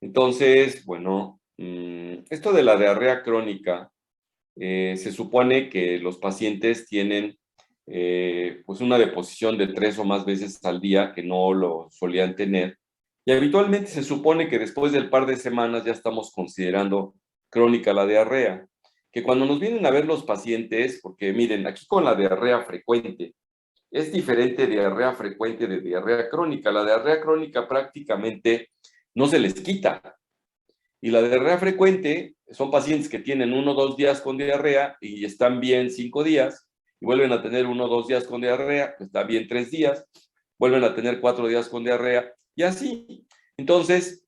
Entonces, bueno, esto de la diarrea crónica, se supone que los pacientes tienen pues una deposición de 3 o más veces al día que no lo solían tener. Y habitualmente se supone que después del par de semanas ya estamos considerando crónica la diarrea. Que cuando nos vienen a ver los pacientes, porque miren, aquí con la diarrea frecuente, es diferente diarrea frecuente de diarrea crónica. La diarrea crónica prácticamente no se les quita. Y la diarrea frecuente son pacientes que tienen 1 o 2 días con diarrea y están bien 5 días, y vuelven a tener 1 o 2 días con diarrea, está bien 3 días, vuelven a tener 4 días con diarrea, y así. Entonces,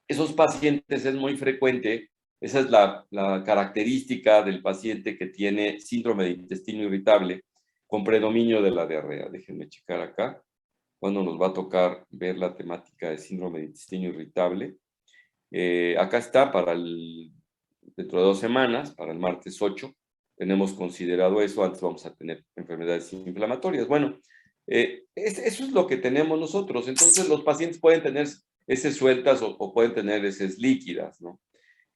esos pacientes es muy frecuente, esa es la característica del paciente que tiene síndrome de intestino irritable con predominio de la diarrea. Déjenme checar acá, cuando nos va a tocar ver la temática de síndrome de intestino irritable. Acá está dentro de 2 semanas, para el martes 8, tenemos considerado eso. Antes vamos a tener enfermedades inflamatorias. Bueno, eso es lo que tenemos nosotros. Entonces los pacientes pueden tener heces sueltas o pueden tener heces líquidas, ¿no?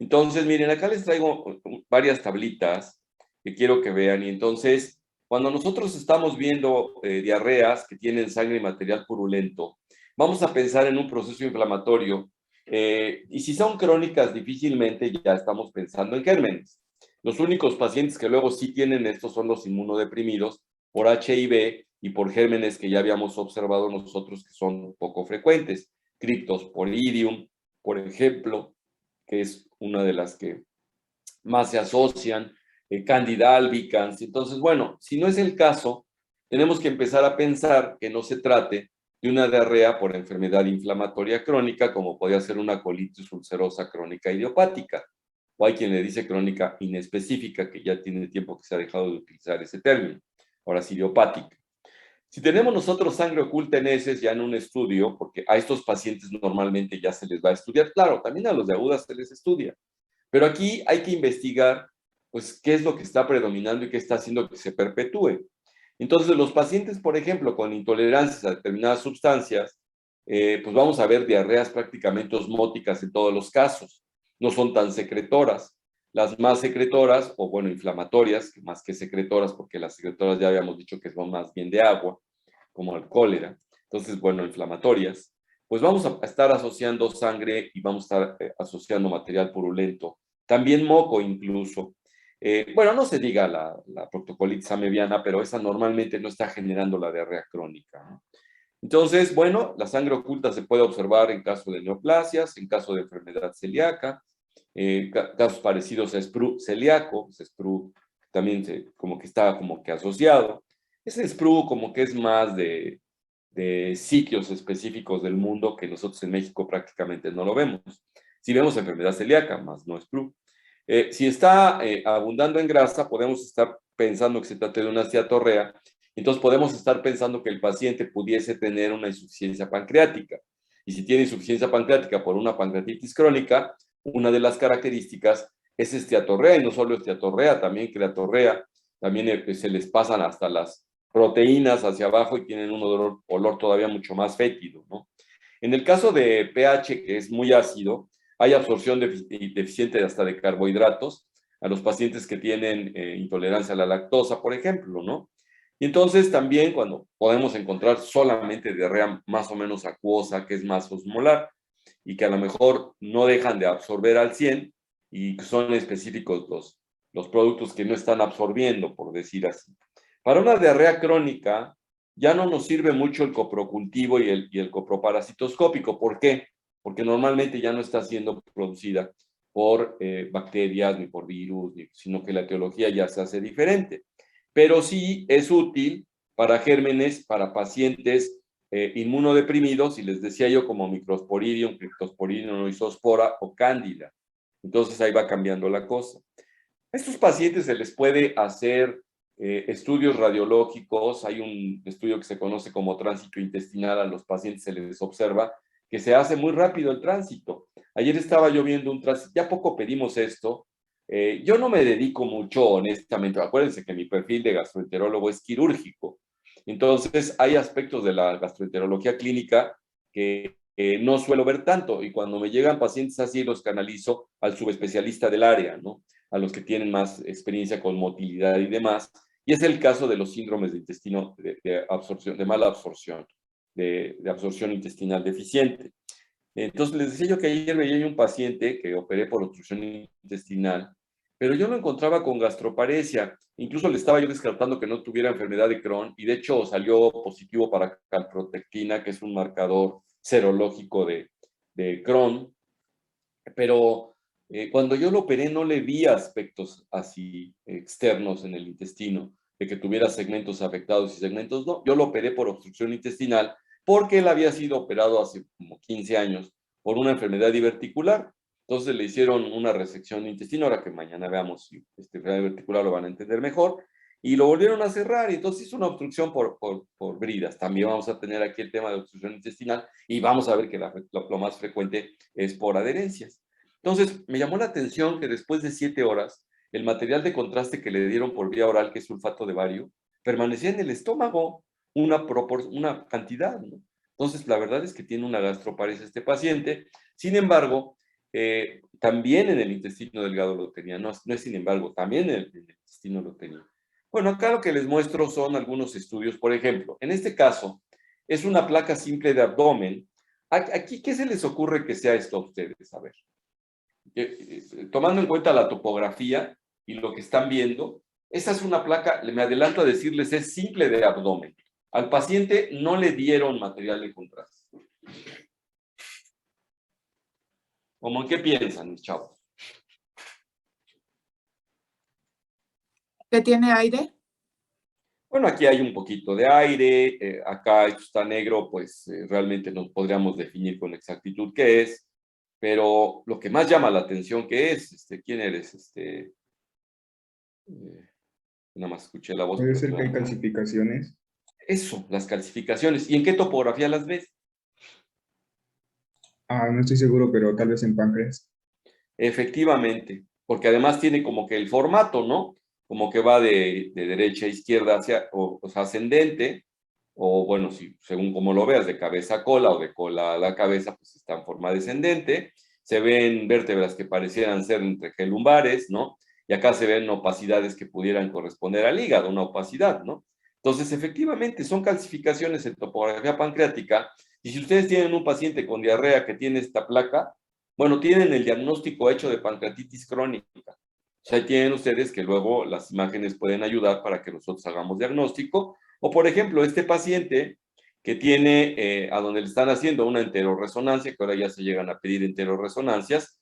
Entonces, miren, acá les traigo varias tablitas que quiero que vean. Y entonces, cuando nosotros estamos viendo diarreas que tienen sangre y material purulento, vamos a pensar en un proceso inflamatorio, y si son crónicas, difícilmente ya estamos pensando en gérmenes. Los únicos pacientes que luego sí tienen esto son los inmunodeprimidos por HIV y por gérmenes que ya habíamos observado nosotros que son poco frecuentes. Cryptosporidium, por ejemplo, que es una de las que más se asocian, Candida albicans. Entonces, bueno, si no es el caso, tenemos que empezar a pensar que no se trate de una diarrea por enfermedad inflamatoria crónica, como podría ser una colitis ulcerosa crónica idiopática, o hay quien le dice crónica inespecífica, que ya tiene tiempo que se ha dejado de utilizar ese término, ahora es idiopática. Si tenemos nosotros sangre oculta en heces ya en un estudio, porque a estos pacientes normalmente ya se les va a estudiar, claro, también a los de agudas se les estudia, pero aquí hay que investigar, pues, qué es lo que está predominando y qué está haciendo que se perpetúe. Entonces, los pacientes, por ejemplo, con intolerancias a determinadas sustancias, pues vamos a ver diarreas prácticamente osmóticas en todos los casos. No son tan secretoras. Las más secretoras, o bueno, inflamatorias, más que secretoras, porque las secretoras ya habíamos dicho que son más bien de agua, como el cólera. Entonces, bueno, inflamatorias, pues vamos a estar asociando sangre y vamos a estar asociando material purulento. También moco incluso. Bueno, no se diga la proctocolitis amebiana, pero esa normalmente no está generando la diarrea crónica, ¿no? Entonces, bueno, la sangre oculta se puede observar en caso de neoplasias, en caso de enfermedad celíaca, casos parecidos a sprue celíaco. Sprue también como que está como que asociado. Ese sprue como que es más de sitios específicos del mundo que nosotros en México prácticamente no lo vemos. Sí vemos enfermedad celíaca, más no sprue. Si está abundando en grasa, podemos estar pensando que se trata de una steatorrea. Entonces podemos estar pensando que el paciente pudiese tener una insuficiencia pancreática. Y si tiene insuficiencia pancreática por una pancreatitis crónica, una de las características es esteatorrea, y no solo esteatorrea, también creatorrea. También se les pasan hasta las proteínas hacia abajo y tienen un olor todavía mucho más fétido, ¿no? En el caso de pH, que es muy ácido, hay absorción deficiente hasta de carbohidratos a los pacientes que tienen intolerancia a la lactosa, por ejemplo, ¿no? Y entonces también cuando podemos encontrar solamente diarrea más o menos acuosa, que es más osmolar, y que a lo mejor no dejan de absorber al 100 y son específicos los productos que no están absorbiendo, por decir así. Para una diarrea crónica, ya no nos sirve mucho el coprocultivo y el coproparasitoscópico. ¿Por qué? Porque normalmente ya no está siendo producida por bacterias ni por virus, sino que la etiología ya se hace diferente. Pero sí es útil para gérmenes, para pacientes inmunodeprimidos, y les decía yo como Microsporidium, Cryptosporidium, Isospora o Cándida. Entonces ahí va cambiando la cosa. A estos pacientes se les puede hacer estudios radiológicos. Hay un estudio que se conoce como tránsito intestinal. A los pacientes se les observa que se hace muy rápido el tránsito. Ayer estaba yo viendo un tránsito, ya poco pedimos esto. Yo no me dedico mucho, honestamente. Acuérdense que mi perfil de gastroenterólogo es quirúrgico. Entonces, hay aspectos de la gastroenterología clínica que no suelo ver tanto, y cuando me llegan pacientes así los canalizo al subespecialista del área, ¿no? A los que tienen más experiencia con motilidad y demás, y es el caso de los síndromes de intestino de absorción, de mala absorción, de absorción intestinal deficiente. Entonces les decía yo que ayer veía un paciente que operé por obstrucción intestinal, pero yo lo encontraba con gastroparesia. Incluso le estaba yo descartando que no tuviera enfermedad de Crohn, y de hecho salió positivo para calprotectina, que es un marcador serológico de Crohn, pero cuando yo lo operé no le vi aspectos así externos en el intestino, de que tuviera segmentos afectados y segmentos no. Yo lo operé por obstrucción intestinal porque él había sido operado hace como 15 años por una enfermedad diverticular. Entonces le hicieron una resección de intestino, ahora que mañana veamos si esta enfermedad diverticular lo van a entender mejor, y lo volvieron a cerrar, y entonces hizo una obstrucción por bridas. También vamos a tener aquí el tema de obstrucción intestinal, y vamos a ver que lo más frecuente es por adherencias. Entonces, me llamó la atención que después de 7 horas, el material de contraste que le dieron por vía oral, que es sulfato de bario, permanecía en el estómago una cantidad, ¿no? Entonces, la verdad es que tiene una gastroparesia este paciente. Sin embargo, también en el intestino delgado lo tenía. No, no es sin embargo, también en el intestino lo tenía. Bueno, acá lo que les muestro son algunos estudios. Por ejemplo, en este caso, es una placa simple de abdomen. Aquí, ¿qué se les ocurre que sea esto a ustedes? A ver, tomando en cuenta la topografía y lo que están viendo, esa es una placa, me adelanto a decirles, es simple de abdomen. Al paciente no le dieron material de contraste. ¿Cómo qué piensan, mis chavos? ¿Que tiene aire? Bueno, aquí hay un poquito de aire, acá esto está negro, pues realmente no podríamos definir con exactitud qué es, pero lo que más llama la atención que es, ¿quién eres? Nada más escuché la voz, Puede pero ser que hay no. calcificaciones. Eso, las calcificaciones. ¿Y en qué topografía las ves? No estoy seguro, pero tal vez en páncreas. Efectivamente, porque además tiene como que el formato, ¿no? Como que va de derecha a izquierda hacia, o sea, ascendente, o bueno, si, según como lo veas, de cabeza a cola o de cola a la cabeza, pues está en forma descendente. Se ven vértebras que parecieran ser lumbares, ¿no? Y acá se ven opacidades que pudieran corresponder al hígado, una opacidad, ¿no? Entonces, efectivamente, son calcificaciones en topografía pancreática, y si ustedes tienen un paciente con diarrea que tiene esta placa, bueno, tienen el diagnóstico hecho de pancreatitis crónica. O sea, tienen ustedes que luego las imágenes pueden ayudar para que nosotros hagamos diagnóstico. O, por ejemplo, este paciente que tiene, a donde le están haciendo una enterorresonancia, que ahora ya se llegan a pedir enterorresonancias,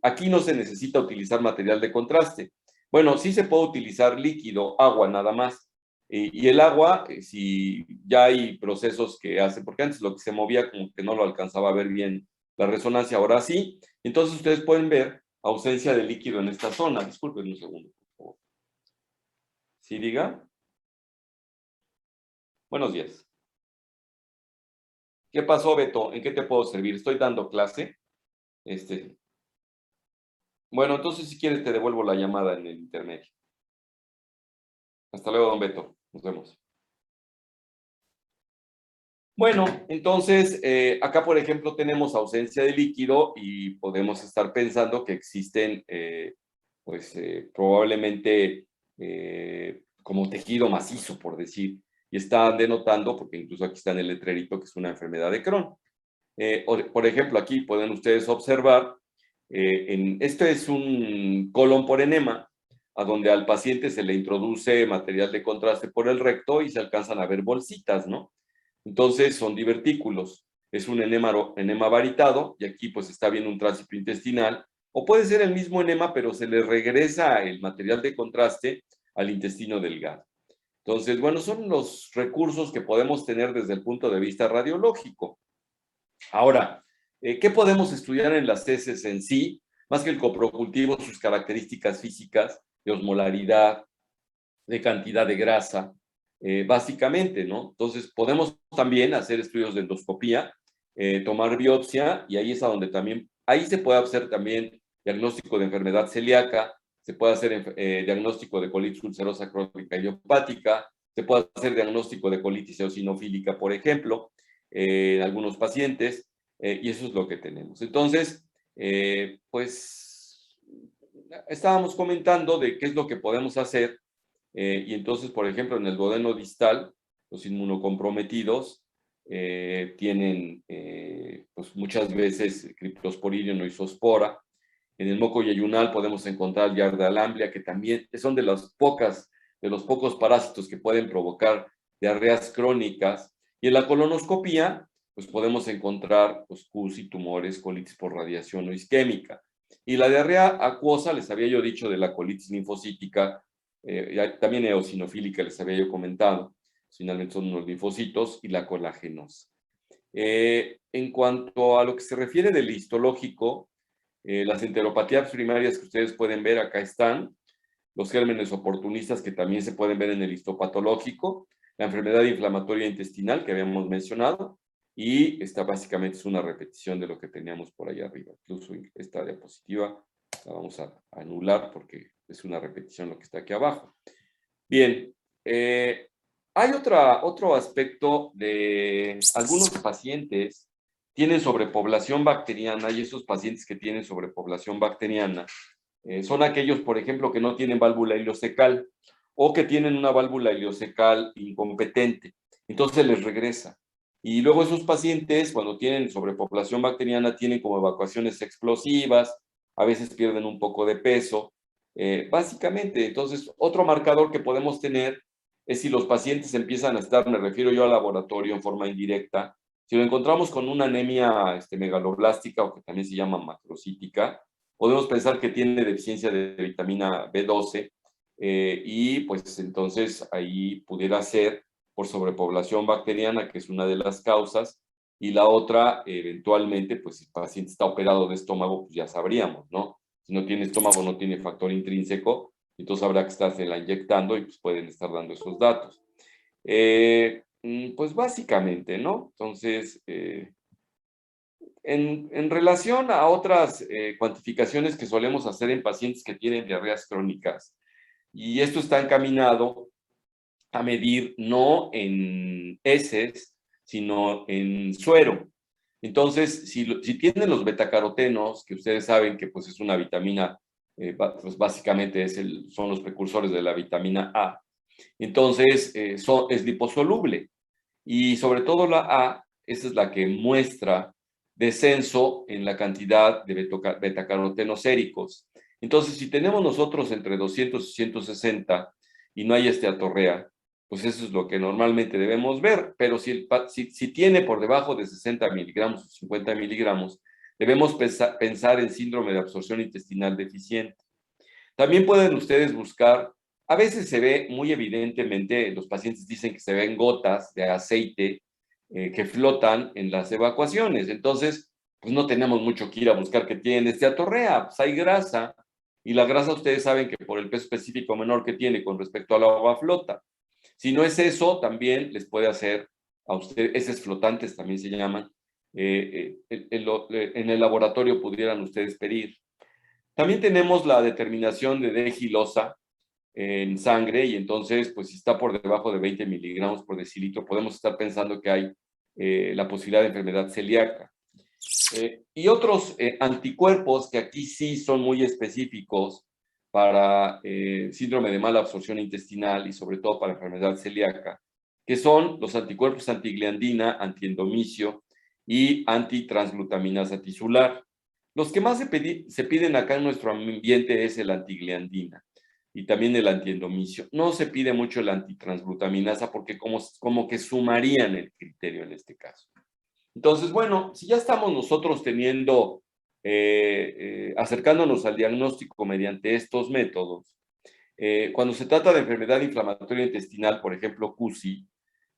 aquí no se necesita utilizar material de contraste. Bueno, sí se puede utilizar líquido, agua nada más. Y el agua, si ya hay procesos que hacen, porque antes lo que se movía como que no lo alcanzaba a ver bien la resonancia, ahora sí. Entonces ustedes pueden ver ausencia de líquido en esta zona. Disculpen un segundo, por favor. ¿Sí, diga? Buenos días. ¿Qué pasó, Beto? ¿En qué te puedo servir? Estoy dando clase. Bueno, entonces si quieres te devuelvo la llamada en el intermedio. Hasta luego, don Beto. Nos vemos. Bueno, entonces, acá, por ejemplo, tenemos ausencia de líquido y podemos estar pensando que existen, probablemente como tejido macizo, por decir, y están denotando, porque incluso aquí está en el letrerito, que es una enfermedad de Crohn. Por ejemplo, aquí pueden ustedes observar, esto es un colon por enema, a donde al paciente se le introduce material de contraste por el recto y se alcanzan a ver bolsitas, ¿no? Entonces son divertículos. Es un enema varitado, y aquí pues está viendo un tránsito intestinal, o puede ser el mismo enema, pero se le regresa el material de contraste al intestino delgado. Entonces, bueno, son los recursos que podemos tener desde el punto de vista radiológico. Ahora, ¿qué podemos estudiar en las heces en sí? Más que el coprocultivo, sus características físicas, de osmolaridad, de cantidad de grasa, básicamente, ¿no? Entonces, podemos también hacer estudios de endoscopía, tomar biopsia, y ahí es a donde también, ahí se puede hacer también diagnóstico de enfermedad celíaca, se puede hacer diagnóstico de colitis ulcerosa crónica idiopática, se puede hacer diagnóstico de colitis eosinofílica, por ejemplo, en algunos pacientes. y eso es lo que tenemos. Entonces, pues, estábamos comentando de qué es lo que podemos hacer, y entonces, por ejemplo, en el duodeno distal, los inmunocomprometidos tienen, pues, muchas veces Cryptosporidium o Isospora. En el moco yeyunal podemos encontrar Yarda lamblia, que también son de los pocos parásitos que pueden provocar diarreas crónicas. Y en la colonoscopía, pues podemos encontrar pues, CUSI, tumores, colitis por radiación o isquémica. Y la diarrea acuosa, les había yo dicho de la colitis linfocítica, también eosinofílica, les había yo comentado, finalmente son unos linfocitos, y la colagenosa. En cuanto a lo que se refiere del histológico, las enteropatías primarias que ustedes pueden ver acá están, los gérmenes oportunistas que también se pueden ver en el histopatológico, la enfermedad inflamatoria intestinal que habíamos mencionado, y esta básicamente es una repetición de lo que teníamos por allá arriba. Incluso esta diapositiva la vamos a anular porque es una repetición lo que está aquí abajo. Bien, hay otro aspecto de algunos pacientes tienen sobrepoblación bacteriana, y esos pacientes que tienen sobrepoblación bacteriana son aquellos, por ejemplo, que no tienen válvula ileocecal o que tienen una válvula ileocecal incompetente. Entonces les regresa. Y luego esos pacientes, cuando tienen sobrepoblación bacteriana, tienen como evacuaciones explosivas, a veces pierden un poco de peso. Básicamente, entonces, otro marcador que podemos tener es si los pacientes empiezan a estar, me refiero yo al laboratorio en forma indirecta, si lo encontramos con una anemia megaloblástica o que también se llama macrocítica, podemos pensar que tiene deficiencia de vitamina B12 y pues entonces ahí pudiera ser por sobrepoblación bacteriana, que es una de las causas, y la otra, eventualmente, pues si el paciente está operado de estómago, pues ya sabríamos, ¿no? Si no tiene estómago, no tiene factor intrínseco, entonces habrá que estársela inyectando y pues pueden estar dando esos datos. Pues básicamente, ¿no? Entonces, en relación a otras cuantificaciones que solemos hacer en pacientes que tienen diarreas crónicas, y esto está encaminado a medir no en heces, sino en suero. Entonces, si tienen los betacarotenos, que ustedes saben que pues, es una vitamina, pues básicamente son los precursores de la vitamina A, entonces es liposoluble. Y sobre todo la A, esa es la que muestra descenso en la cantidad de betacarotenos séricos. Entonces, si tenemos nosotros entre 200 y 160 y no hay esteatorrea, pues eso es lo que normalmente debemos ver, pero si tiene por debajo de 60 miligramos o 50 miligramos, debemos pensar en síndrome de absorción intestinal deficiente. También pueden ustedes buscar, a veces se ve muy evidentemente, los pacientes dicen que se ven gotas de aceite que flotan en las evacuaciones. Entonces, pues no tenemos mucho que ir a buscar que tienen esteatorrea, pues hay grasa, y la grasa ustedes saben que por el peso específico menor que tiene con respecto al agua flota. Si no es eso, también les puede hacer a ustedes, heces flotantes también se llaman, en el laboratorio pudieran ustedes pedir. También tenemos la determinación de D-gilosa en sangre, y entonces, pues si está por debajo de 20 miligramos por decilitro, podemos estar pensando que hay la posibilidad de enfermedad celíaca. Y otros anticuerpos que aquí sí son muy específicos para síndrome de mala absorción intestinal y sobre todo para enfermedad celíaca, que son los anticuerpos antigliandina, antiendomicio y antitransglutaminasa tisular. Los que más se piden acá en nuestro ambiente es el antigliandina y también el antiendomicio. No se pide mucho el antitransglutaminasa porque como que sumarían el criterio en este caso. Entonces, bueno, si ya estamos nosotros acercándonos al diagnóstico mediante estos métodos, cuando se trata de enfermedad inflamatoria intestinal, por ejemplo, CUSI,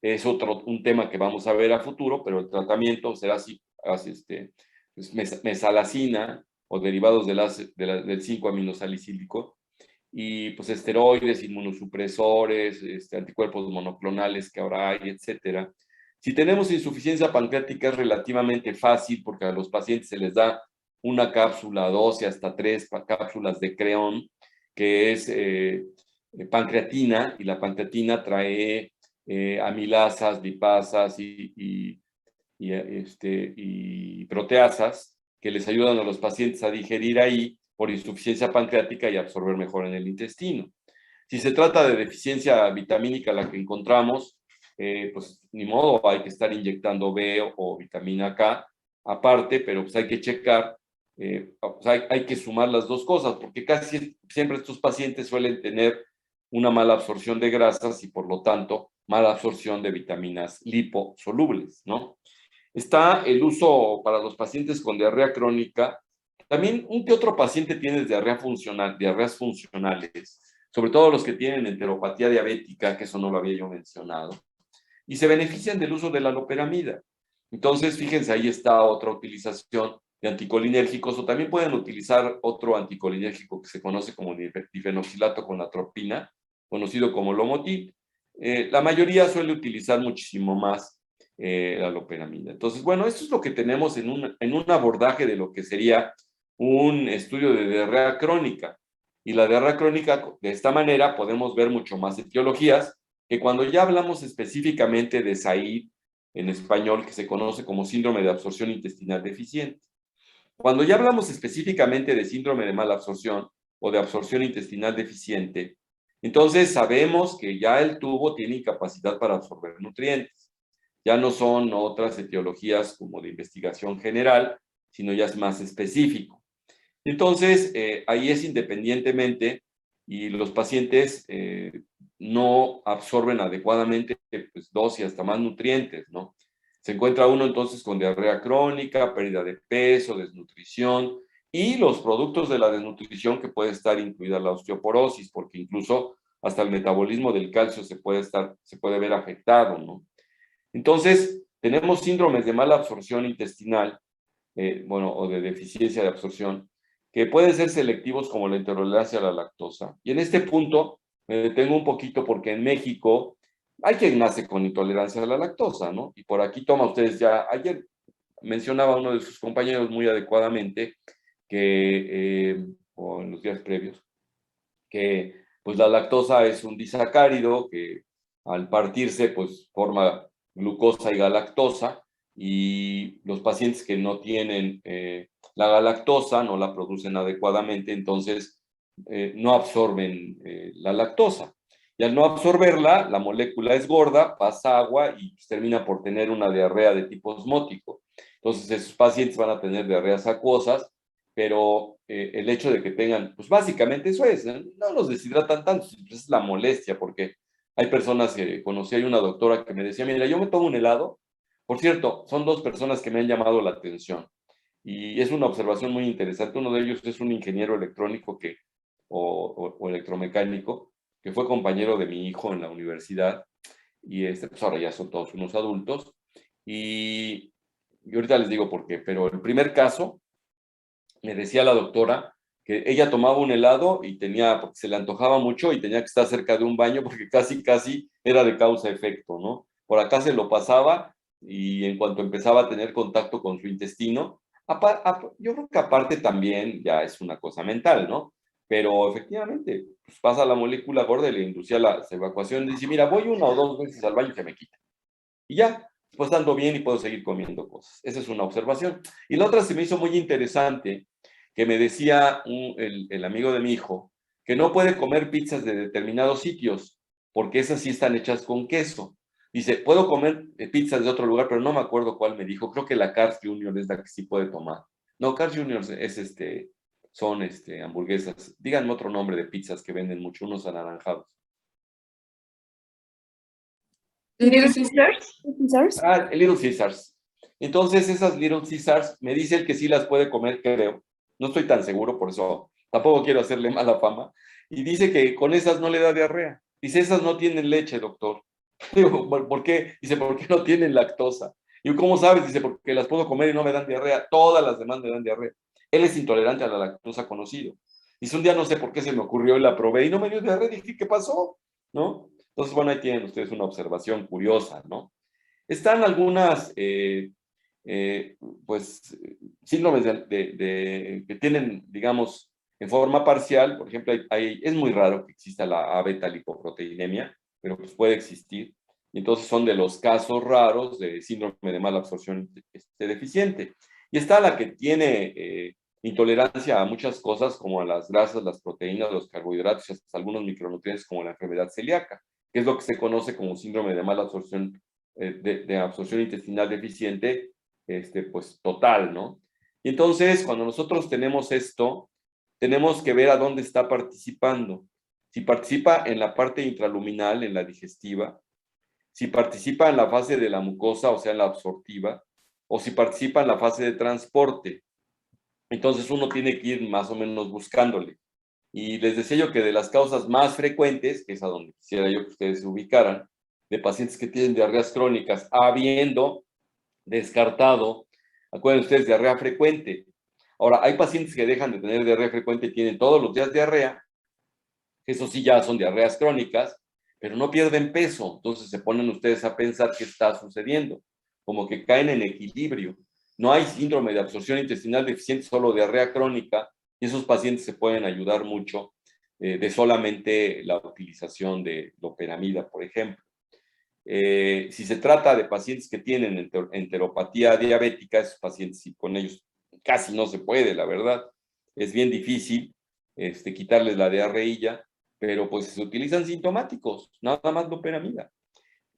es un tema que vamos a ver a futuro, pero el tratamiento será pues, mesalazina o derivados del 5-aminosalicílico, y pues esteroides, inmunosupresores, anticuerpos monoclonales que ahora hay, etcétera. Si tenemos insuficiencia pancreática es relativamente fácil porque a los pacientes se les da una cápsula, 12 hasta 3 cápsulas de creón, que es pancreatina, y la pancreatina trae amilasas, lipasas y y proteasas que les ayudan a los pacientes a digerir ahí por insuficiencia pancreática y absorber mejor en el intestino. Si se trata de deficiencia vitamínica la que encontramos, pues ni modo, hay que estar inyectando B o vitamina K aparte, pero pues hay que checar, pues hay que sumar las dos cosas, porque casi siempre estos pacientes suelen tener una mala absorción de grasas y por lo tanto mala absorción de vitaminas liposolubles, ¿no? Está el uso para los pacientes con diarrea crónica. También un que otro paciente tiene diarrea funcional, diarreas funcionales, sobre todo los que tienen enteropatía diabética, que eso no lo había yo mencionado, y se benefician del uso de la loperamida. Entonces, fíjense, ahí está otra utilización de anticolinérgicos, o también pueden utilizar otro anticolinérgico que se conoce como difenoxilato con atropina, conocido como Lomotip. La mayoría suele utilizar muchísimo más la loperamida. Entonces, bueno, esto es lo que tenemos en un abordaje de lo que sería un estudio de diarrea crónica. Y la diarrea crónica, de esta manera, podemos ver mucho más etiologías, que cuando ya hablamos específicamente de SAID, en español, que se conoce como síndrome de absorción intestinal deficiente. Cuando ya hablamos específicamente de síndrome de mala absorción o de absorción intestinal deficiente, entonces sabemos que ya el tubo tiene incapacidad para absorber nutrientes. Ya no son otras etiologías como de investigación general, sino ya es más específico. Entonces, ahí es independientemente y los pacientes no absorben adecuadamente pues, 2 y hasta más nutrientes, ¿no? Se encuentra uno entonces con diarrea crónica, pérdida de peso, desnutrición y los productos de la desnutrición que puede estar incluida la osteoporosis, porque incluso hasta el metabolismo del calcio se puede ver afectado, ¿no? Entonces, tenemos síndromes de mala absorción intestinal, bueno, o de deficiencia de absorción, que pueden ser selectivos como la intolerancia a la lactosa. Y en este punto me detengo un poquito porque en México hay quien nace con intolerancia a la lactosa, ¿no? Y por aquí toma ustedes ya, ayer mencionaba uno de sus compañeros muy adecuadamente, o en los días previos, que pues la lactosa es un disacárido que al partirse pues forma glucosa y galactosa, y los pacientes que no tienen la galactosa no la producen adecuadamente, entonces no absorben la lactosa. Y al no absorberla, la molécula es gorda, pasa agua y pues, termina por tener una diarrea de tipo osmótico. Entonces esos pacientes van a tener diarreas acuosas, pero el hecho de que tengan, pues básicamente eso es, no los deshidratan tanto, es la molestia, porque hay personas que conocí, hay una doctora que me decía, mira, yo me tomo un helado, por cierto, son 2 personas que me han llamado la atención, y es una observación muy interesante. Uno de ellos es un ingeniero electrónico o electromecánico, que fue compañero de mi hijo en la universidad, y pues ahora ya son todos unos adultos, y ahorita les digo por qué, pero el primer caso, me decía la doctora que ella tomaba un helado y porque se le antojaba mucho y tenía que estar cerca de un baño porque casi era de causa-efecto, ¿no? Por acá se lo pasaba y en cuanto empezaba a tener contacto con su intestino, yo creo que aparte también ya es una cosa mental, ¿no? Pero efectivamente, pues pasa la molécula gorda y le inducía la evacuación. Dice, mira, voy 1 o 2 veces al baño y se me quita. Y ya, pues ando bien y puedo seguir comiendo cosas. Esa es una observación. Y la otra se me hizo muy interesante, que me decía el amigo de mi hijo, que no puede comer pizzas de determinados sitios, porque esas sí están hechas con queso. Dice, puedo comer pizzas de otro lugar, pero no me acuerdo cuál me dijo. Creo que la Carl's Jr. es la que sí puede tomar. No, Carl's Jr. son hamburguesas. Díganme otro nombre de pizzas que venden mucho, unos anaranjados. Little Sisters. Sisters. Ah, Little Caesars. Entonces, esas Little Caesars, me dice él que sí las puede comer, creo. No estoy tan seguro, por eso tampoco quiero hacerle mala fama. Y dice que con esas no le da diarrea. Dice, esas no tienen leche, doctor. Digo, ¿por qué? Dice, ¿por qué no tienen lactosa? Y ¿cómo sabes? Dice, porque las puedo comer y no me dan diarrea. Todas las demás me dan diarrea. Él es intolerante a la lactosa conocido. Dice, un día no sé por qué se me ocurrió y la probé y no me dio diarrea. Dije, ¿qué pasó? ¿No? Entonces, bueno, ahí tienen ustedes una observación curiosa, ¿no? Están algunas, eh, pues, síndromes que tienen, digamos, en forma parcial. Por ejemplo, es muy raro que exista la A-beta lipoproteinemia, pero pues puede existir. Y entonces son de los casos raros de síndrome de mala absorción deficiente. Y está la que tiene intolerancia a muchas cosas como a las grasas, las proteínas, los carbohidratos y hasta algunos micronutrientes como la enfermedad celíaca, que es lo que se conoce como síndrome de mala absorción, de absorción intestinal deficiente, pues total, ¿no? Y entonces, cuando nosotros tenemos esto, tenemos que ver a dónde está participando. Si participa en la parte intraluminal, en la digestiva, si participa en la fase de la mucosa, o sea, en la absortiva, o si participa en la fase de transporte. Entonces uno tiene que ir más o menos buscándole. Y les decía yo que de las causas más frecuentes, que es a donde quisiera yo que ustedes se ubicaran, de pacientes que tienen diarreas crónicas, habiendo descartado, acuérdense ustedes, diarrea frecuente. Ahora, hay pacientes que dejan de tener diarrea frecuente y tienen todos los días diarrea, eso sí ya son diarreas crónicas, pero no pierden peso. Entonces se ponen ustedes a pensar qué está sucediendo, como que caen en equilibrio. No hay síndrome de absorción intestinal deficiente, solo diarrea crónica, y esos pacientes se pueden ayudar mucho de solamente la utilización de loperamida, por ejemplo. Si se trata de pacientes que tienen enteropatía diabética, esos pacientes, y con ellos casi no se puede, la verdad. Es bien difícil quitarles la diarreilla, pero pues se utilizan sintomáticos, nada más loperamida.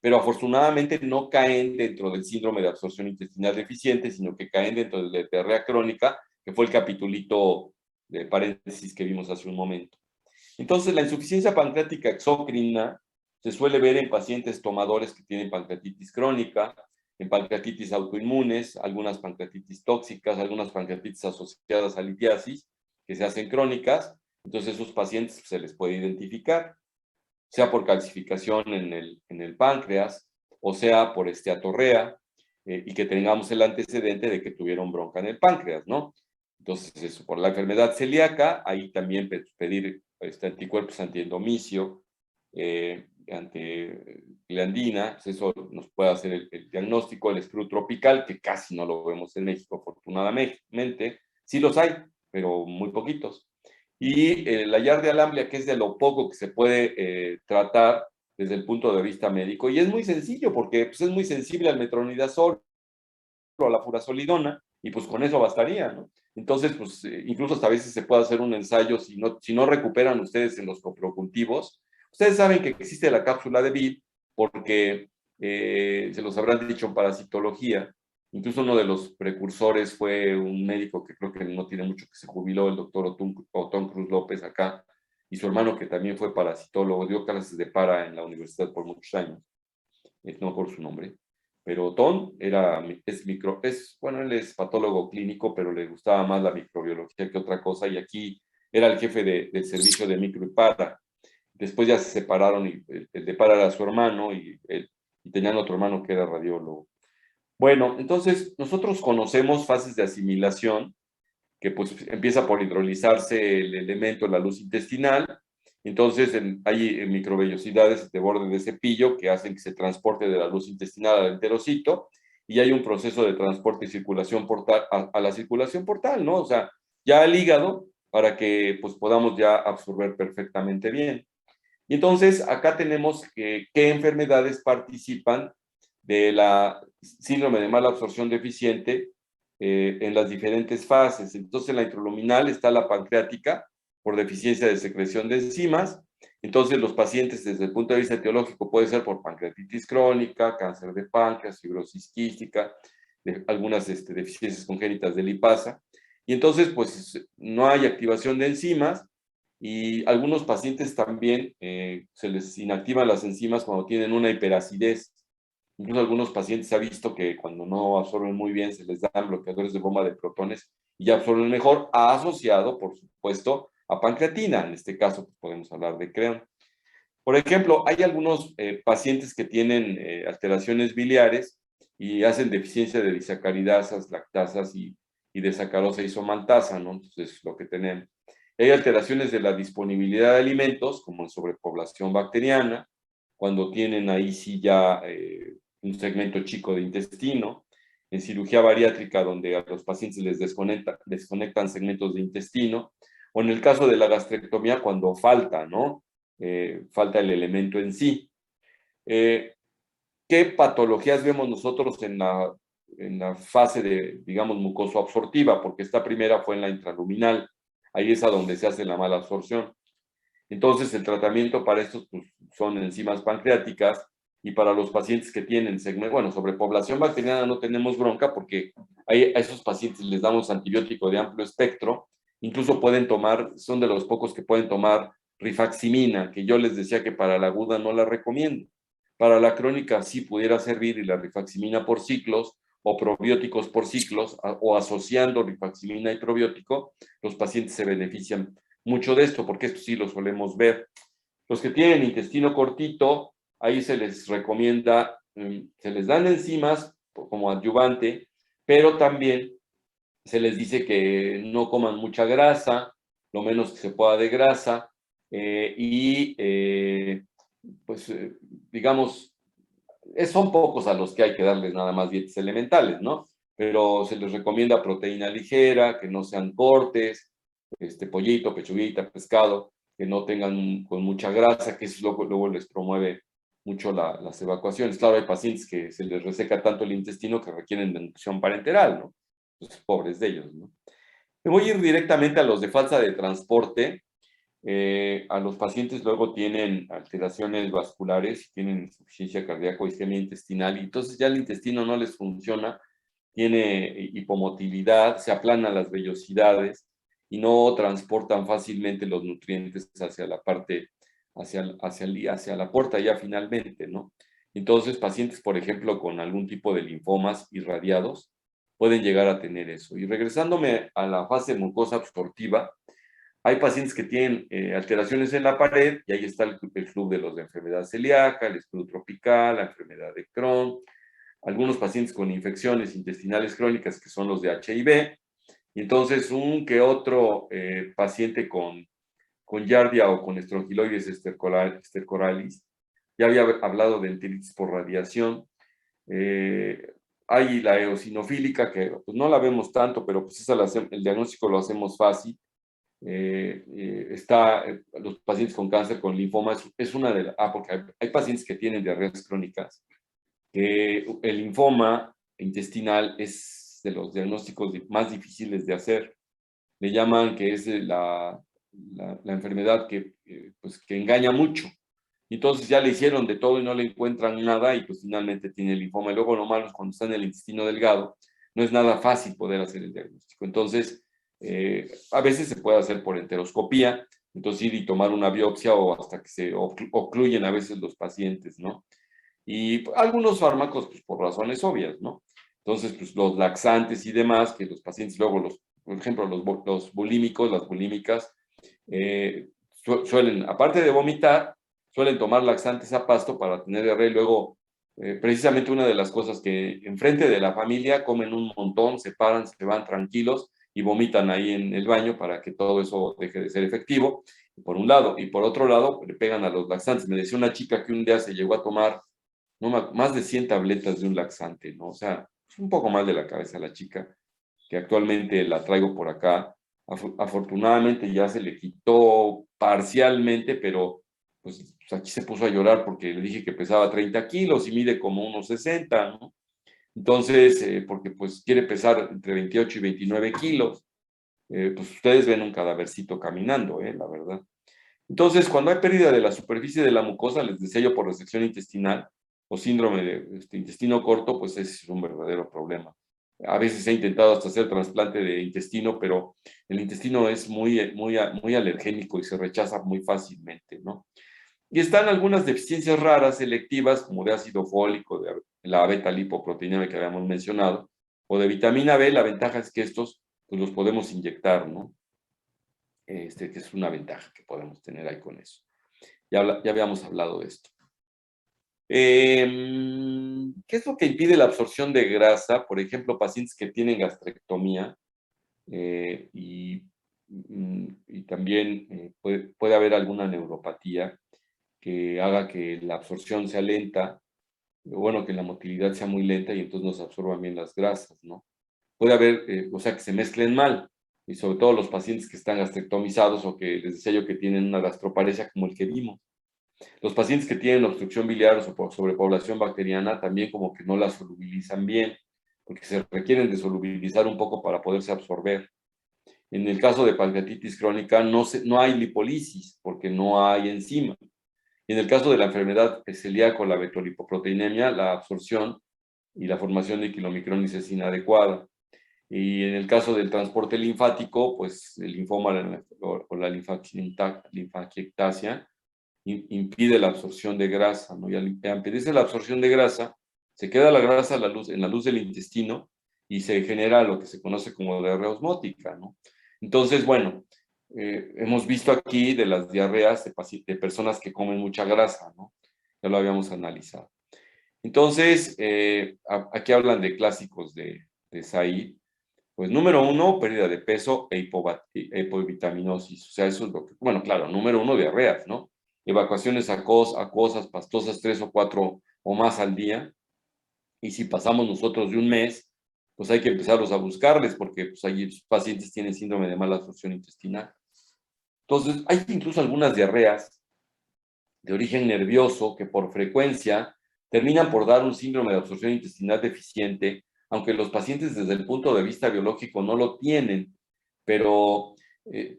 Pero afortunadamente no caen dentro del síndrome de absorción intestinal deficiente, sino que caen dentro de la diarrea crónica, que fue el capitulito de paréntesis que vimos hace un momento. Entonces, la insuficiencia pancreática exócrina se suele ver en pacientes tomadores que tienen pancreatitis crónica, en pancreatitis autoinmunes, algunas pancreatitis tóxicas, algunas pancreatitis asociadas a litiasis, que se hacen crónicas. Entonces, esos pacientes se les puede identificar, sea por calcificación en el páncreas, o sea por esteatorrea, y que tengamos el antecedente de que tuvieron bronca en el páncreas, ¿no? Entonces, eso, por la enfermedad celíaca, ahí también pedir anticuerpos antiendomicio, antigliandina, pues eso nos puede hacer el diagnóstico, el escruto tropical, que casi no lo vemos en México, afortunadamente. Sí los hay, pero muy poquitos. Y la yardia lamblia, que es de lo poco que se puede tratar desde el punto de vista médico. Y es muy sencillo, porque pues, es muy sensible al metronidazol o a la furazolidona, y pues con eso bastaría, ¿no? Entonces, pues incluso hasta a veces se puede hacer un ensayo si no recuperan ustedes en los coprocultivos. Ustedes saben que existe la cápsula de Bill porque se los habrán dicho en parasitología. Incluso uno de los precursores fue un médico que creo que no tiene mucho que se jubiló, el doctor Otón Cruz López acá, y su hermano que también fue parasitólogo, dio clases de para en la universidad por muchos años. No por su nombre. Pero Otón bueno, él es patólogo clínico, pero le gustaba más la microbiología que otra cosa, y aquí era el jefe del servicio de micro y para. Después ya se separaron y el de para era su hermano y tenían otro hermano que era radiólogo. Bueno, entonces nosotros conocemos fases de asimilación, que pues empieza por hidrolizarse el elemento en la luz intestinal. Entonces hay microvellosidades de borde de cepillo que hacen que se transporte de la luz intestinal al enterocito, y hay un proceso de transporte y circulación portal a la circulación portal, ¿no? O sea, ya al hígado para que pues podamos ya absorber perfectamente bien. Y entonces acá tenemos qué enfermedades participan de la síndrome de mala absorción deficiente en las diferentes fases. Entonces, en la introluminal está la pancreática por deficiencia de secreción de enzimas. Entonces, los pacientes desde el punto de vista etiológico puede ser por pancreatitis crónica, cáncer de páncreas, fibrosis quística, algunas deficiencias congénitas de lipasa. Y entonces, pues no hay activación de enzimas, y algunos pacientes también se les inactivan las enzimas cuando tienen una hiperacidez. Incluso algunos pacientes se ha visto que cuando no absorben muy bien se les dan bloqueadores de bomba de protones y ya absorben mejor, asociado, por supuesto, a pancreatina. En este caso, pues, podemos hablar de creón. Por ejemplo, hay algunos pacientes que tienen alteraciones biliares y hacen deficiencia de disacaridasas, lactasas y de sacarosa isomaltasa, ¿no? Entonces, es lo que tenemos. Hay alteraciones de la disponibilidad de alimentos, como en sobrepoblación bacteriana, cuando tienen ahí sí ya un segmento chico de intestino, en cirugía bariátrica, donde a los pacientes les desconectan segmentos de intestino, o en el caso de la gastrectomía, cuando falta, ¿no? Falta el elemento en sí. ¿Qué patologías vemos nosotros en la fase de, digamos, mucoso-absortiva? Porque esta primera fue en la intraluminal. Ahí es a donde se hace la mala absorción. Entonces, el tratamiento para estos pues, son enzimas pancreáticas, y para los pacientes que tienen bueno, sobrepoblación bacteriana no tenemos bronca porque a esos pacientes les damos antibiótico de amplio espectro, incluso pueden tomar, son de los pocos que pueden tomar rifaximina, que yo les decía que para la aguda no la recomiendo. Para la crónica sí pudiera servir, y la rifaximina por ciclos o probióticos por ciclos, o asociando rifaximina y probiótico, los pacientes se benefician mucho de esto, porque esto sí lo solemos ver. Los que tienen intestino cortito, ahí se les recomienda, se les dan enzimas como adyuvante, pero también se les dice que no coman mucha grasa, lo menos que se pueda de grasa, pues digamos, son pocos a los que hay que darles nada más dietas elementales, ¿no? Pero se les recomienda proteína ligera, que no sean cortes, pollito, pechuguita, pescado, que no tengan con mucha grasa, que eso luego les promueve mucho las evacuaciones. Claro, hay pacientes que se les reseca tanto el intestino que requieren de nutrición parenteral, ¿no? Pues, pobres de ellos, ¿no? Me voy a ir directamente a los de falsa de transporte. A los pacientes luego tienen alteraciones vasculares, tienen insuficiencia cardíaca o isquemia intestinal, y entonces ya el intestino no les funciona, tiene hipomotilidad, se aplanan las vellosidades y no transportan fácilmente los nutrientes hacia la parte, hacia la puerta ya finalmente, ¿no? Entonces, pacientes, por ejemplo, con algún tipo de linfomas irradiados, pueden llegar a tener eso. Y regresándome a la fase mucosa absortiva, hay pacientes que tienen alteraciones en la pared, y ahí está el club de los de enfermedad celíaca, el esclerosis tropical, la enfermedad de Crohn, algunos pacientes con infecciones intestinales crónicas, que son los de HIV, y entonces un que otro paciente con Giardia o con Strongyloides stercoralis. Ya había hablado de enteritis por radiación. Hay la eosinofílica, que pues, no la vemos tanto, pero pues el diagnóstico lo hacemos fácil. Los pacientes con cáncer, con linfoma, es una de las... porque hay pacientes que tienen diarreas crónicas. El linfoma intestinal es de los diagnósticos más difíciles de hacer. Le llaman que es la enfermedad pues, que engaña mucho. Entonces ya le hicieron de todo y no le encuentran nada, y pues finalmente tiene linfoma. Y luego lo malo es cuando está en el intestino delgado, no es nada fácil poder hacer el diagnóstico. Entonces, a veces se puede hacer por enteroscopía, entonces ir y tomar una biopsia, o hasta que se ocluyen a veces los pacientes, ¿no? Y algunos fármacos, pues por razones obvias, ¿no? Entonces, pues los laxantes y demás, que los pacientes luego, por ejemplo, los bulímicos, las bulímicas, suelen, aparte de vomitar, suelen tomar laxantes a pasto para tener diarrea, y luego, precisamente una de las cosas que enfrente de la familia comen un montón, se paran, se van tranquilos y vomitan ahí en el baño para que todo eso deje de ser efectivo, por un lado. Y por otro lado, le pegan a los laxantes. Me decía una chica que un día se llegó a tomar más de 100 tabletas de un laxante, ¿no? O sea, un poco mal de la cabeza la chica, que actualmente la traigo por acá. Afortunadamente ya se le quitó parcialmente, pero pues aquí se puso a llorar porque le dije que pesaba 30 kilos y mide como unos 60, ¿no? Entonces, porque pues quiere pesar entre 28 y 29 kilos, pues ustedes ven un cadávercito caminando, la verdad. Entonces, cuando hay pérdida de la superficie de la mucosa, les decía yo, por resección intestinal o síndrome de intestino corto, pues ese es un verdadero problema. A veces he intentado hasta hacer trasplante de intestino, pero el intestino es muy alergénico y se rechaza muy fácilmente, ¿no? Y están algunas deficiencias raras selectivas, como de ácido fólico, de la beta-lipoproteína que habíamos mencionado, o de vitamina B. La ventaja es que estos pues, los podemos inyectar, ¿no? Que es una ventaja que podemos tener ahí con eso. Ya habíamos hablado de esto. ¿Qué es lo que impide la absorción de grasa? Por ejemplo, pacientes que tienen gastrectomía, y también puede haber alguna neuropatía que haga que la absorción sea lenta, bueno, que la motilidad sea muy lenta, y entonces no se absorban bien las grasas, ¿no? Puede haber, o sea, que se mezclen mal, y sobre todo los pacientes que están gastrectomizados, o que les decía yo que tienen una gastroparesia como el que vimos. Los pacientes que tienen obstrucción biliar o sobrepoblación bacteriana también como que no la solubilizan bien, porque se requieren de solubilizar un poco para poderse absorber. En el caso de pancreatitis crónica no hay lipólisis porque no hay enzima. Y en el caso de la enfermedad celíaca con la betolipoproteinemia, la absorción y la formación de quilomicronis es inadecuada. Y en el caso del transporte linfático, pues el linfoma o la linfangiectasia impide la absorción de grasa, ¿no? Y al impedirse la absorción de grasa, se queda la grasa en la luz del intestino y se genera lo que se conoce como diarrea osmótica, ¿no? Entonces, bueno, hemos visto aquí de las diarreas de personas que comen mucha grasa, ¿no? Ya lo habíamos analizado. Entonces, aquí hablan de clásicos de SAID. Pues número uno, pérdida de peso e hipovitaminosis. O sea, eso es lo que, bueno, claro, número uno, diarreas, ¿no? Evacuaciones acuosas, pastosas, 3 o 4 o más al día. Y si pasamos nosotros de un mes, pues hay que empezarlos a buscarles porque pues, hay pacientes que tienen síndrome de mala absorción intestinal. Entonces, hay incluso algunas diarreas de origen nervioso que por frecuencia terminan por dar un síndrome de absorción intestinal deficiente, aunque los pacientes desde el punto de vista biológico no lo tienen, pero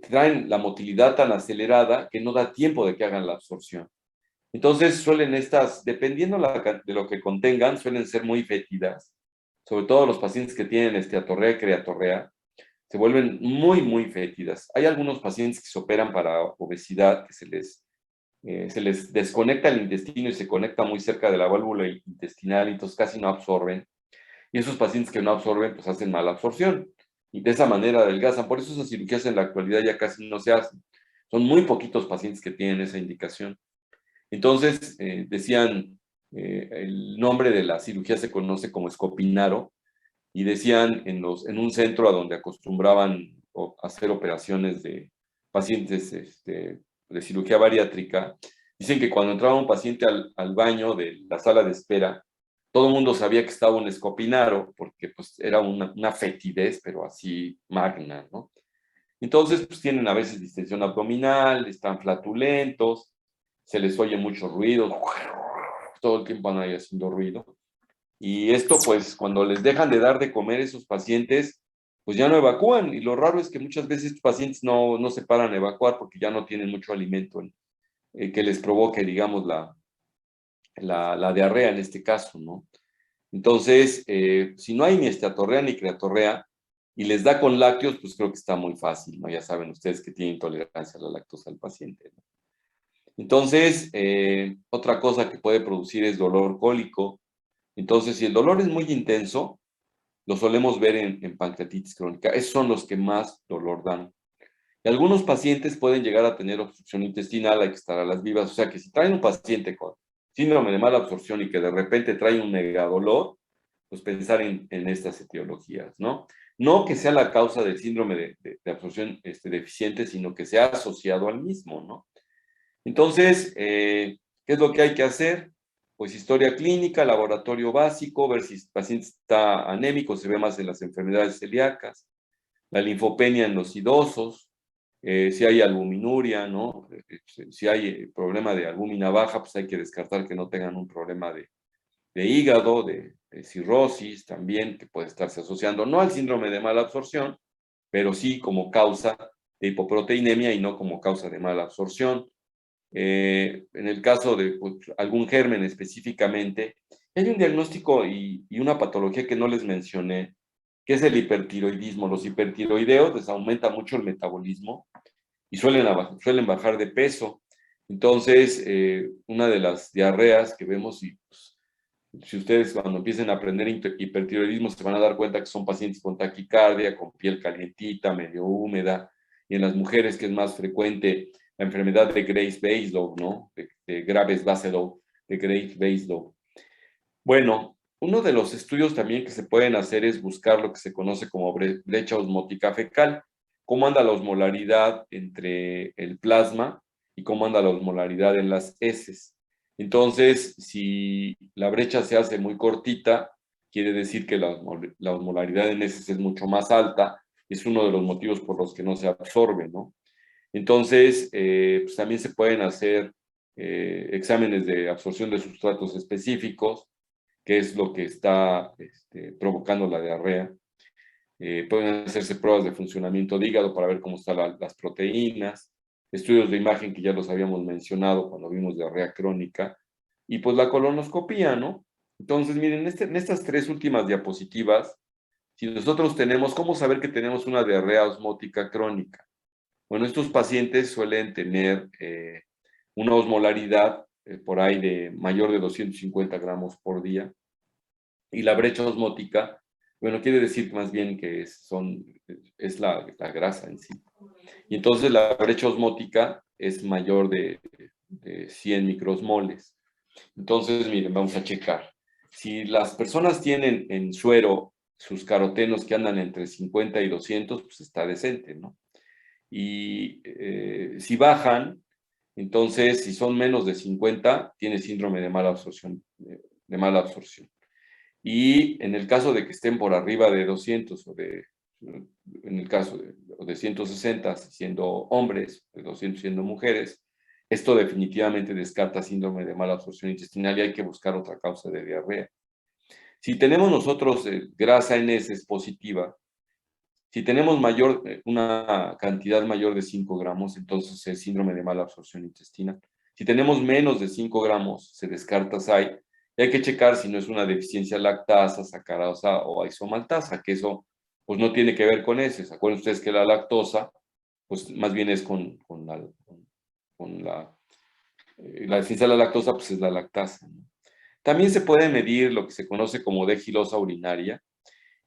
traen la motilidad tan acelerada que no da tiempo de que hagan la absorción. Entonces suelen dependiendo de lo que contengan, suelen ser muy fétidas, sobre todo los pacientes que tienen esteatorrea y creatorrea, se vuelven muy, muy fétidas. Hay algunos pacientes que se operan para obesidad, que se les desconecta el intestino y se conecta muy cerca de la válvula intestinal, y entonces casi no absorben. Y esos pacientes que no absorben, pues hacen mala absorción. Y de esa manera adelgazan. Por eso esas cirugías en la actualidad ya casi no se hacen. Son muy poquitos pacientes que tienen esa indicación. Entonces, decían, el nombre de la cirugía se conoce como escopinaro, y decían en un centro a donde acostumbraban hacer operaciones de pacientes de cirugía bariátrica, dicen que cuando entraba un paciente al baño de la sala de espera, todo el mundo sabía que estaba un escopinaro, porque pues era una fetidez, pero así magna, ¿no? Entonces, pues tienen a veces distensión abdominal, están flatulentos, se les oye mucho ruido, todo el tiempo andan ahí haciendo ruido. Y esto, pues, cuando les dejan de dar de comer esos pacientes, pues ya no evacúan. Y lo raro es que muchas veces estos pacientes no se paran a evacuar porque ya no tienen mucho alimento que les provoque, digamos, la diarrea en este caso, ¿no? Entonces, si no hay ni esteatorrea ni creatorrea y les da con lácteos, pues creo que está muy fácil, ¿no? Ya saben ustedes que tienen intolerancia a la lactosa al paciente, ¿no? Entonces, otra cosa que puede producir es dolor cólico. Entonces, si el dolor es muy intenso, lo solemos ver en pancreatitis crónica. Esos son los que más dolor dan. Y algunos pacientes pueden llegar a tener obstrucción intestinal, hay que estar a las vivas. O sea que si traen un paciente con síndrome de mala absorción y que de repente trae un megadolor, pues pensar en estas etiologías, ¿no? No que sea la causa del síndrome de absorción deficiente, sino que sea asociado al mismo, ¿no? Entonces, ¿qué es lo que hay que hacer? Pues historia clínica, laboratorio básico, ver si el paciente está anémico, se ve más en las enfermedades celíacas, la linfopenia en los idosos, si hay albuminuria, ¿no? Si hay problema de albúmina baja, pues hay que descartar que no tengan un problema de hígado, de cirrosis también, que puede estarse asociando, no al síndrome de mala absorción, pero sí como causa de hipoproteinemia y no como causa de mala absorción. En el caso de pues, algún germen específicamente, hay un diagnóstico y una patología que no les mencioné, que es el hipertiroidismo. Los hipertiroideos les aumenta mucho el metabolismo y suelen bajar de peso. Entonces, una de las diarreas que vemos, y pues, si ustedes cuando empiecen a aprender hipertiroidismo se van a dar cuenta que son pacientes con taquicardia, con piel calientita, medio húmeda, y en las mujeres que es más frecuente la enfermedad de Graves-Basedow, ¿no? De Graves-Basedow, de Graves-Basedow. Bueno, uno de los estudios también que se pueden hacer es buscar lo que se conoce como brecha osmótica fecal. Cómo anda la osmolaridad entre el plasma y cómo anda la osmolaridad en las heces. Entonces, si la brecha se hace muy cortita, quiere decir que la osmolaridad en heces es mucho más alta. Es uno de los motivos por los que no se absorbe, ¿no? Entonces, pues también se pueden hacer exámenes de absorción de sustratos específicos, que es lo que está provocando la diarrea. Pueden hacerse pruebas de funcionamiento de hígado para ver cómo están las proteínas, estudios de imagen que ya los habíamos mencionado cuando vimos diarrea crónica, y pues la colonoscopía, ¿no? Entonces, miren, en estas tres últimas diapositivas, si nosotros tenemos, ¿cómo saber que tenemos una diarrea osmótica crónica? Bueno, estos pacientes suelen tener una osmolaridad por ahí de mayor de 250 gramos por día, y la brecha osmótica, bueno, quiere decir más bien que es la grasa en sí. Y entonces la brecha osmótica es mayor de 100 microsmoles. Entonces, miren, vamos a checar. Si las personas tienen en suero sus carotenos que andan entre 50 y 200, pues está decente, ¿no? Y si bajan, entonces, si son menos de 50, tiene síndrome de mala absorción. Y en el caso de que estén por arriba de 200 en el caso de 160 siendo hombres, de 200 siendo mujeres, esto definitivamente descarta síndrome de mala absorción intestinal y hay que buscar otra causa de diarrea. Si tenemos nosotros grasa en heces positiva, si tenemos una cantidad mayor de 5 gramos, entonces es síndrome de mala absorción intestinal. Si tenemos menos de 5 gramos, se descarta SAI. Y hay que checar si no es una deficiencia lactasa, sacarosa o isomaltasa, que eso pues no tiene que ver con heces. Acuérdense ustedes que la lactosa, pues más bien es con la deficiencia de la lactosa, pues es la lactasa, ¿no? También se puede medir lo que se conoce como degilosa urinaria,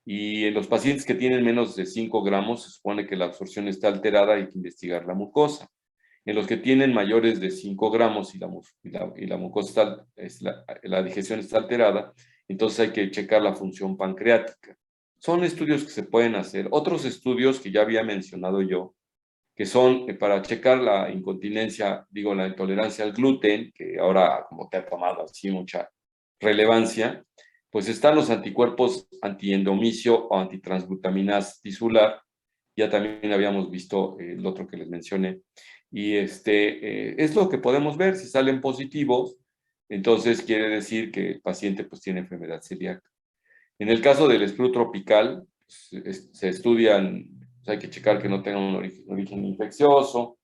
y en los pacientes que tienen menos de 5 gramos se supone que la absorción está alterada y hay que investigar la mucosa. En los que tienen mayores de 5 gramos y la mucosa la digestión está alterada, entonces hay que checar la función pancreática. Son estudios que se pueden hacer. Otros estudios que ya había mencionado yo, que son para checar la incontinencia, digo, la intolerancia al gluten, que ahora como te ha tomado así mucha relevancia, pues están los anticuerpos antiendomicio o antitransglutaminasa tisular. Ya también habíamos visto el otro que les mencioné. Y es lo que podemos ver. Si salen positivos, entonces quiere decir que el paciente pues tiene enfermedad celíaca. En el caso del esclerosis tropical, se estudian, pues hay que checar que no tenga un origen infeccioso,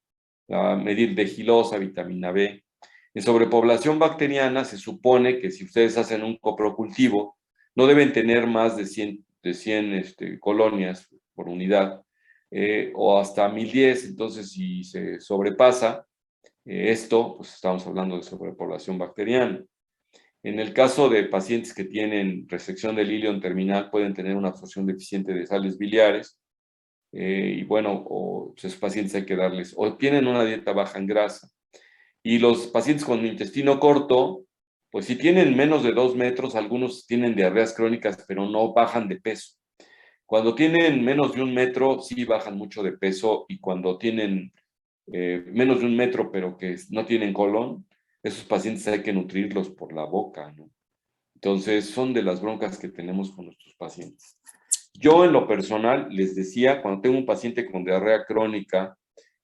medir degilosa, vitamina B. En sobrepoblación bacteriana se supone que si ustedes hacen un coprocultivo, no deben tener más de 100 colonias por unidad, o hasta 1010. Entonces, si se sobrepasa esto, pues estamos hablando de sobrepoblación bacteriana. En el caso de pacientes que tienen resección del ilion terminal, pueden tener una absorción deficiente de sales biliares, y bueno, o esos pacientes hay que darles, o tienen una dieta baja en grasa. Y los pacientes con intestino corto, pues si tienen menos de 2 metros, algunos tienen diarreas crónicas, pero no bajan de peso. Cuando tienen menos de 1 metro, sí bajan mucho de peso, y cuando tienen menos de 1 metro, pero que no tienen colon, esos pacientes hay que nutrirlos por la boca, ¿no? Entonces, son de las broncas que tenemos con nuestros pacientes. Yo, en lo personal, les decía, cuando tengo un paciente con diarrea crónica,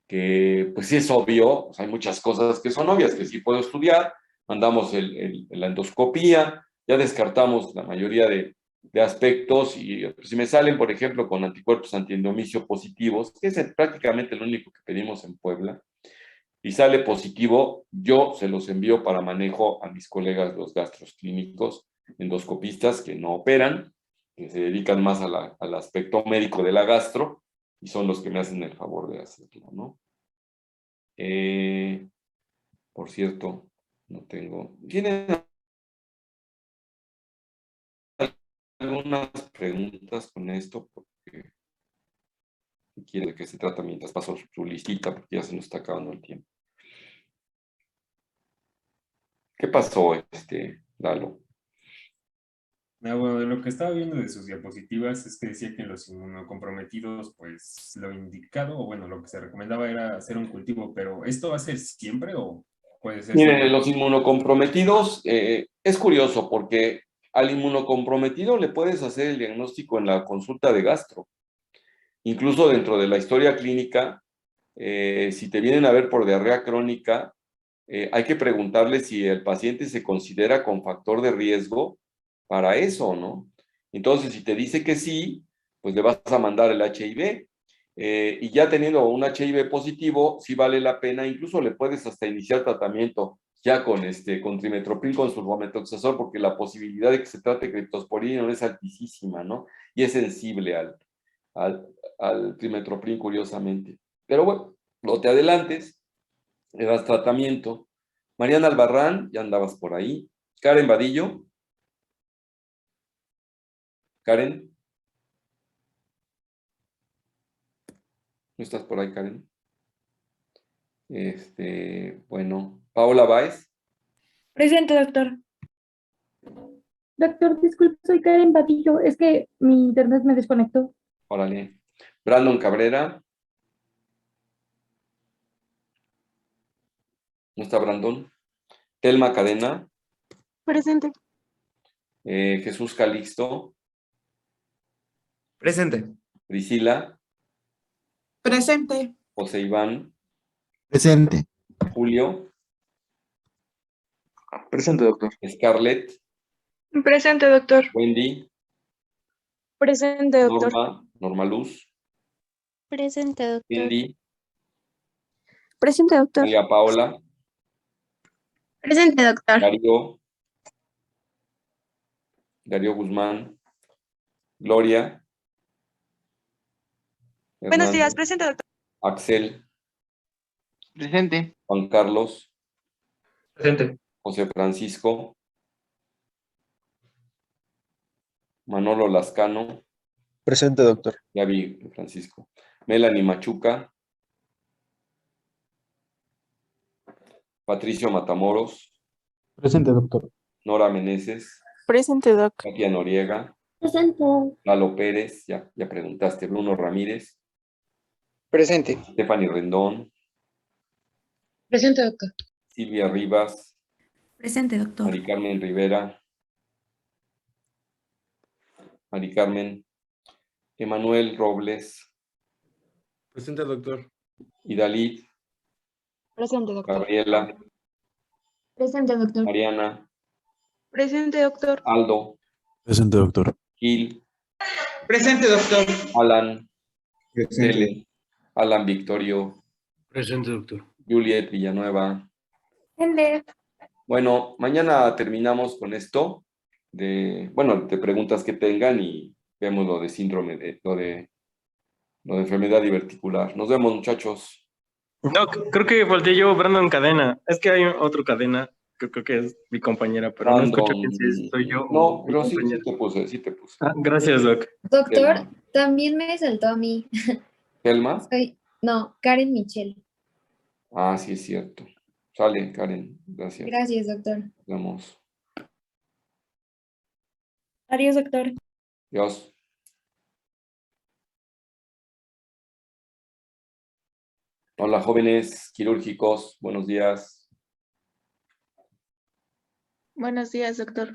que pues sí es obvio, o sea, hay muchas cosas que son obvias, que sí puedo estudiar, mandamos la endoscopía, ya descartamos la mayoría de aspectos, y si me salen, por ejemplo, con anticuerpos antiendomicio positivos, que es prácticamente lo único que pedimos en Puebla, y sale positivo, yo se los envío para manejo a mis colegas, los gastros clínicos, endoscopistas que no operan, que se dedican más al aspecto médico de la gastro, y son los que me hacen el favor de hacerlo, ¿no? Por cierto, no tengo... ¿Tienen algunas preguntas con esto? Porque quiero de qué se trata mientras paso su listita, porque ya se nos está acabando el tiempo. ¿Qué pasó, Lalo? Bueno, de lo que estaba viendo de sus diapositivas es que decía que en los inmunocomprometidos, pues lo indicado, o bueno, lo que se recomendaba era hacer un cultivo, pero ¿esto va a ser siempre o puede ser? Miren, en los inmunocomprometidos es curioso porque al inmunocomprometido le puedes hacer el diagnóstico en la consulta de gastro. Incluso dentro de la historia clínica, si te vienen a ver por diarrea crónica, hay que preguntarle si el paciente se considera con factor de riesgo para eso, ¿no? Entonces, si te dice que sí, pues le vas a mandar el HIV. Y ya teniendo un HIV positivo, sí vale la pena, incluso le puedes hasta iniciar tratamiento ya con trimestoprim con sulfametoxazol, porque la posibilidad de que se trate criptosporina no es altísima, ¿no? Y es sensible al trimestoprim, curiosamente. Pero bueno, no te adelantes, le das tratamiento. Mariana Albarrán, ya andabas por ahí. Karen Vadillo. Karen. ¿No estás por ahí, Karen? Bueno, Paola Báez. Presente, doctor. Doctor, disculpe, soy Karen Vadillo. Es que mi internet me desconectó. Órale. Brandon Cabrera. ¿No está Brandon? Telma Cadena. Presente. Jesús Calixto. Presente. Priscila. Presente. José Iván. Presente. Julio. Presente, doctor. Scarlett. Presente, doctor. Wendy. Presente, doctor. Norma Luz. Presente, doctor. Cindy. Presente, doctor. María Paola. Presente, doctor. Darío Guzmán. Gloria. Buenos días, Hernández. presente, doctor. Axel. Presente. Juan Carlos. Presente. José Francisco. Manolo Lascano. Presente, doctor. Ya vi, Francisco. Melanie Machuca. Patricio Matamoros. Presente, doctor. Nora Meneses. Presente, doc. Katia Noriega. Presente. Lalo Pérez. Ya preguntaste. Bruno Ramírez. Presente. Stephanie Rendón. Presente, doctor. Silvia Rivas. Presente, doctor. Mari Carmen Rivera. Mari Carmen. Emanuel Robles. Presente, doctor. Idalid. Presente, doctor. Gabriela. Presente, doctor. Mariana. Presente, doctor. Aldo. Presente, doctor. Gil. Presente, doctor. Alan. Presente. Tele. Alan Victorio. Presente, doctor. Juliet Villanueva. Presente. Bueno, mañana terminamos con esto de preguntas que tengan y vemos lo de síndrome, lo de enfermedad diverticular. Nos vemos, muchachos. No, creo que volteé yo, Brandon Cadena. Es que hay otro Cadena, que creo que es mi compañera, pero no escucho bien si soy yo No, o mi pero sí compañera. sí te puse. Ah, gracias, Doc. Doctor, también me saltó a mí. ¿Helma? No, Karen Michelle. Ah, sí, es cierto. Sale, Karen. Gracias. Gracias, doctor. Nos vemos. Adiós, doctor. Dios. Hola, jóvenes quirúrgicos. Buenos días. Buenos días, doctor.